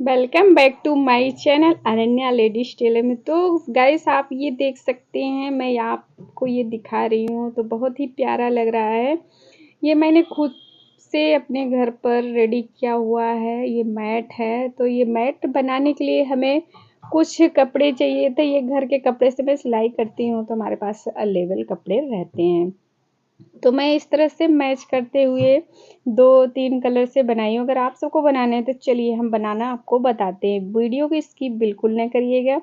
Welcome back to my channel Ananya ladies tailor में। तो guys आप ये देख सकते हैं, मैं आपको ये दिखा रही हूँ तो बहुत ही प्यारा लग रहा है। ये मैंने खुद से अपने घर पर रेडी किया हुआ है। ये मैट है। तो ये मैट बनाने के लिए हमें कुछ कपड़े चाहिए थे। ये घर के कपड़े से मैं सिलाई करती हूँ तो हमारे पास अवेलेबल कपड़े रहते हैं। तो मैं इस तरह से मैच करते हुए 2-3 कलर से बनाई हूँ। अगर आप सबको बनाना है तो चलिए हम बनाना आपको बताते हैं। वीडियो को स्किप बिल्कुल ना करिएगा।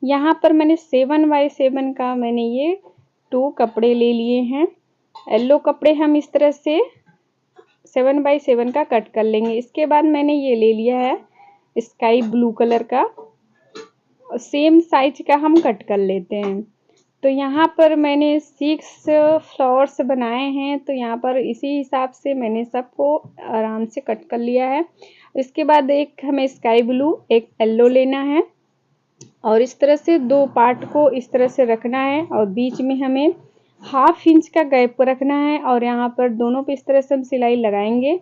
यहाँ पर मैंने 7x7 का मैंने ये 2 कपड़े ले लिए हैं। येलो कपड़े हम इस तरह से 7x7 का कट कर लेंगे। इसके बाद मैंने ये ले लिया है स्काई ब्लू कलर का, सेम साइज का हम कट कर लेते हैं। तो यहाँ पर मैंने 6 फ्लावर्स बनाए हैं। तो यहाँ पर इसी हिसाब से मैंने सबको आराम से कट कर लिया है। इसके बाद एक हमें स्काई ब्लू, एक येलो लेना है और इस तरह से 2 पार्ट को इस तरह से रखना है और बीच में हमें 1/2 इंच का गैप रखना है और यहाँ पर दोनों पे इस तरह से हम सिलाई लगाएंगे।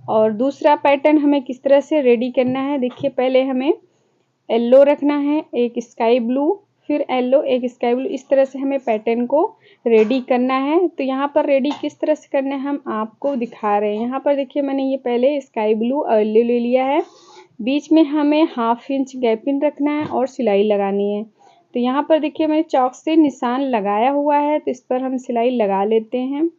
और दूसरा पैटर्न हमें किस तरह से रेडी करना है, देखिए पहले हमें येलो रखना है, एक स्काई ब्लू, फिर येलो, एक स्काई ब्लू। इस तरह से हमें पैटर्न को रेडी करना है। तो यहाँ पर रेडी किस तरह से करना है हम आपको दिखा रहे हैं। यहाँ पर देखिए मैंने ये पहले स्काई ब्लू और येलो ले लिया है। बीच में हमें 1/2 इंच गैपिंग रखना है और सिलाई लगानी है। तो यहाँ पर देखिए मैंने चौक से निशान लगाया हुआ है। तो इस पर हम सिलाई लगा लेते हैं।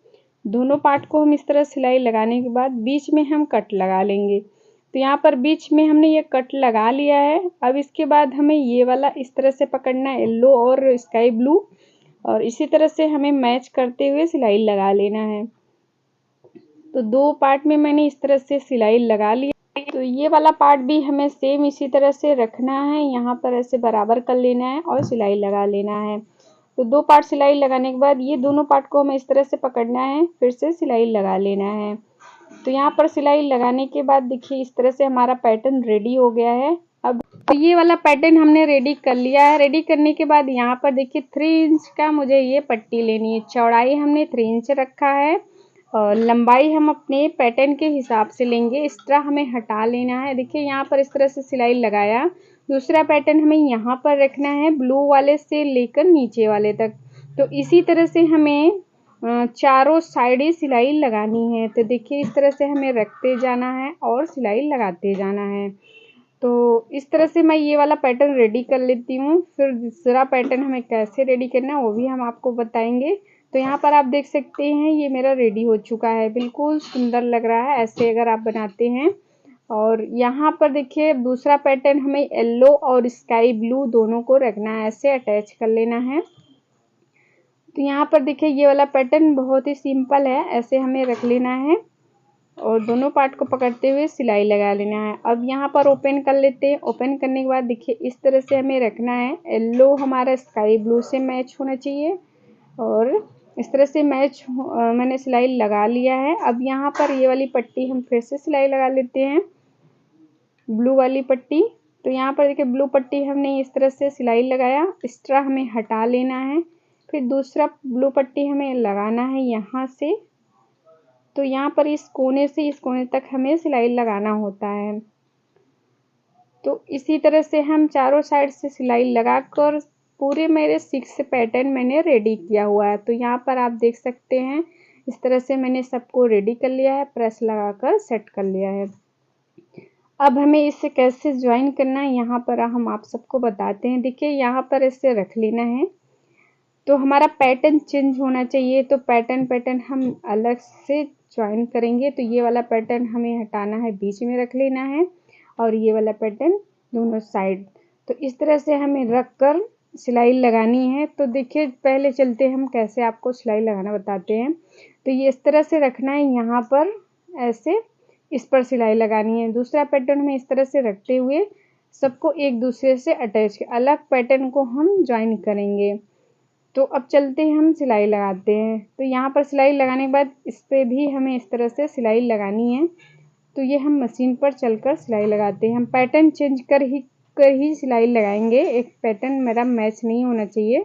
दोनों पार्ट को हम इस तरह सिलाई लगाने के बाद बीच में हम कट लगा लेंगे। तो यहाँ पर बीच में हमने ये कट लगा लिया है। अब इसके बाद हमें ये वाला इस तरह से पकड़ना है, येलो और स्काई ब्लू, और इसी तरह से हमें मैच करते हुए सिलाई लगा लेना है। तो 2 पार्ट में मैंने इस तरह से सिलाई लगा ली। तो ये वाला पार्ट भी हमें सेम इसी तरह से रखना है। यहाँ पर ऐसे बराबर कर लेना है और सिलाई लगा लेना है। तो 2 पार्ट सिलाई लगाने के बाद ये दोनों पार्ट को हमें इस तरह से पकड़ना है, फिर से सिलाई लगा लेना है। तो यहाँ पर सिलाई लगाने के बाद देखिए इस तरह से हमारा पैटर्न रेडी हो गया है। अब तो ये वाला पैटर्न हमने रेडी कर लिया है। रेडी करने के बाद यहाँ पर देखिए 3 इंच का मुझे ये पट्टी लेनी है। चौड़ाई हमने 3 इंच रखा है और लंबाई हम अपने पैटर्न के हिसाब से लेंगे। एक्स्ट्रा हमें हटा लेना है। देखिए यहाँ पर इस तरह से सिलाई लगाया। दूसरा पैटर्न हमें यहाँ पर रखना है, ब्लू वाले से लेकर नीचे वाले तक। तो इसी तरह से हमें चारों साइडें सिलाई लगानी है। तो देखिए इस तरह से हमें रखते जाना है और सिलाई लगाते जाना है। तो इस तरह से मैं ये वाला पैटर्न रेडी कर लेती हूँ। फिर दूसरा पैटर्न हमें कैसे रेडी करना है वो भी हम आपको बताएंगे। तो यहाँ पर आप देख सकते हैं ये मेरा रेडी हो चुका है, बिल्कुल सुंदर लग रहा है ऐसे अगर आप बनाते हैं। और यहाँ पर देखिए दूसरा पैटर्न हमें येलो और स्काई ब्लू दोनों को रखना है, ऐसे अटैच कर लेना है। तो यहाँ पर देखिए ये वाला पैटर्न बहुत ही सिंपल है, ऐसे हमें रख लेना है और दोनों पार्ट को पकड़ते हुए सिलाई लगा लेना है। अब यहाँ पर ओपन कर लेते हैं। ओपन करने के बाद देखिए इस तरह से हमें रखना है। येलो हमारा स्काई ब्लू से मैच होना चाहिए और इस तरह से मैंने सिलाई लगा लिया है। अब यहाँ पर ये वाली पट्टी हम फिर से सिलाई लगा लेते हैं, ब्लू वाली पट्टी। तो यहाँ पर देखिए ब्लू पट्टी हमने इस तरह से सिलाई लगाया, एक्स्ट्रा हमें हटा लेना है। फिर दूसरा ब्लू पट्टी हमें लगाना है यहाँ से। तो यहाँ पर इस कोने से इस कोने तक हमें सिलाई लगाना होता है। तो इसी तरह से हम चारों साइड से सिलाई लगाकर पूरे मेरे 6 पैटर्न मैंने रेडी किया हुआ है। तो यहाँ पर आप देख सकते हैं इस तरह से मैंने सबको रेडी कर लिया है, प्रेस लगाकर सेट कर लिया है। अब हमें इसे कैसे ज्वाइन करना है यहाँ पर हम आप सबको बताते हैं। देखिए यहाँ पर इसे रख लेना है। तो हमारा पैटर्न चेंज होना चाहिए, तो पैटर्न हम अलग से ज्वाइन करेंगे। तो ये वाला पैटर्न हमें हटाना है, बीच में रख लेना है और ये वाला पैटर्न दोनों साइड। तो इस तरह से हमें रख कर सिलाई लगानी है। तो देखिए पहले चलते हैं हम कैसे आपको सिलाई लगाना बताते हैं। तो ये इस तरह से रखना है, यहाँ पर ऐसे इस पर सिलाई लगानी है। दूसरा पैटर्न में इस तरह से रखते हुए सबको एक दूसरे से अटैच, अलग पैटर्न को हम ज्वाइन करेंगे। तो अब चलते हैं हम सिलाई लगाते हैं। तो यहाँ पर सिलाई लगाने के बाद इस पर भी हमें इस तरह से सिलाई लगानी है। तो ये हम मशीन पर चलकर सिलाई लगाते हैं। हम पैटर्न चेंज कर ही सिलाई लगाएंगे, एक पैटर्न मेरा मैच नहीं होना चाहिए।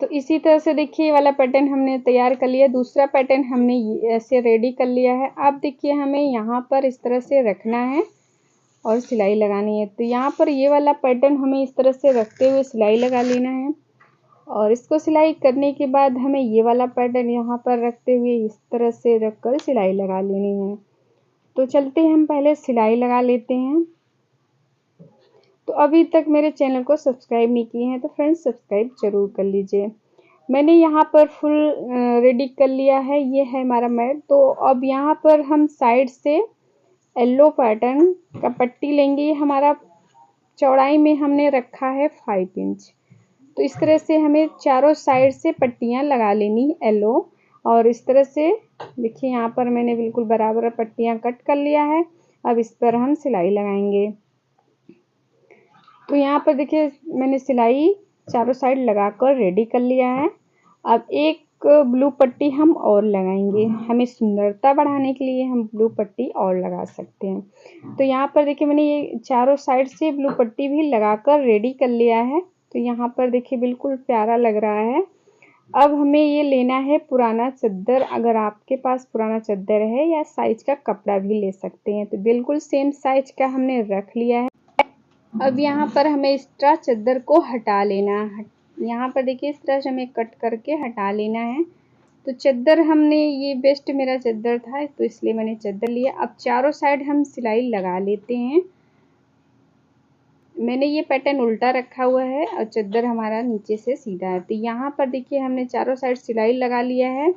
तो इसी तरह से देखिए ये वाला पैटर्न हमने तैयार कर लिया। दूसरा पैटर्न हमने ऐसे रेडी कर लिया है। अब देखिए हमें यहाँ पर इस तरह से रखना है और सिलाई लगानी है। तो यहाँ पर ये वाला पैटर्न हमें इस तरह से रखते हुए सिलाई लगा लेना है और इसको सिलाई करने के बाद हमें ये वाला पैटर्न यहाँ पर रखते हुए इस तरह से रखकर सिलाई लगा लेनी है। तो चलते हैं हम पहले सिलाई लगा लेते हैं। तो अभी तक मेरे चैनल को सब्सक्राइब नहीं किए हैं तो फ्रेंड्स सब्सक्राइब जरूर कर लीजिए। मैंने यहाँ पर फुल रेडी कर लिया है। ये है हमारा मैट। तो अब यहाँ पर हम साइड से येलो पैटर्न का पट्टी लेंगे। ये हमारा चौड़ाई में हमने रखा है 5 इंच। तो इस तरह से हमें चारों साइड से पट्टियाँ लगा लेनी येलो। और इस तरह से देखिए यहाँ पर मैंने बिल्कुल बराबर पट्टियाँ कट कर लिया है। अब इस पर हम सिलाई लगाएंगे। तो यहाँ पर देखिए मैंने सिलाई चारों साइड लगाकर रेडी कर लिया है। अब एक ब्लू पट्टी हम और लगाएंगे। हमें सुंदरता बढ़ाने के लिए हम ब्लू पट्टी और लगा सकते हैं। तो यहाँ पर देखिए मैंने ये चारों साइड से ब्लू पट्टी भी लगाकर रेडी कर लिया है। तो यहाँ पर देखिए बिल्कुल प्यारा लग रहा है। अब हमें ये लेना है पुराना चद्दर। अगर आपके पास पुराना चद्दर है या साइज का कपड़ा भी ले सकते हैं। तो बिल्कुल सेम साइज का हमने रख लिया है। अब यहाँ पर हमें एक्स्ट्रा चद्दर को हटा लेना है। यहाँ पर देखिए इस तरह से हमें कट करके हटा लेना है। तो चद्दर हमने ये बेस्ट मेरा चद्दर था तो इसलिए मैंने चद्दर लिया। अब चारों साइड हम सिलाई लगा लेते हैं। मैंने ये पैटर्न उल्टा रखा हुआ है और चद्दर हमारा नीचे से सीधा है। तो यहाँ पर देखिए हमने चारों साइड सिलाई लगा लिया है।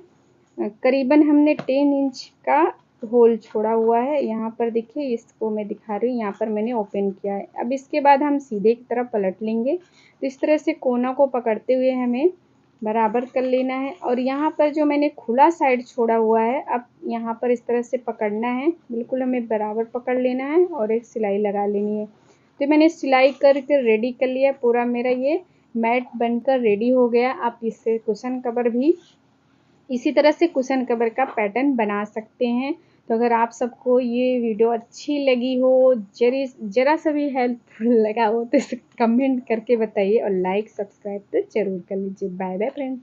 करीबन हमने 10 इंच का होल छोड़ा हुआ है। यहाँ पर देखिए इसको मैं दिखा रही हूँ। यहाँ पर मैंने ओपन किया है। अब इसके बाद हम सीधे की तरफ पलट लेंगे। तो इस तरह से कोना को पकड़ते हुए हमें बराबर कर लेना है। और यहाँ पर जो मैंने खुला साइड छोड़ा हुआ है अब यहाँ पर इस तरह से पकड़ना है। बिल्कुल हमें बराबर पकड़ लेना है और एक सिलाई लगा लेनी है। तो मैंने सिलाई करके रेडी कर लिया। पूरा मेरा ये मैट बनकर रेडी हो गया। आप इससे कुशन कवर भी इसी तरह से कुशन कवर का पैटर्न बना सकते हैं। तो अगर आप सबको ये वीडियो अच्छी लगी हो, जरा सा भी हेल्पफुल लगा हो तो इसे कमेंट करके बताइए और लाइक सब्सक्राइब तो जरूर कर लीजिए। Bye bye friends.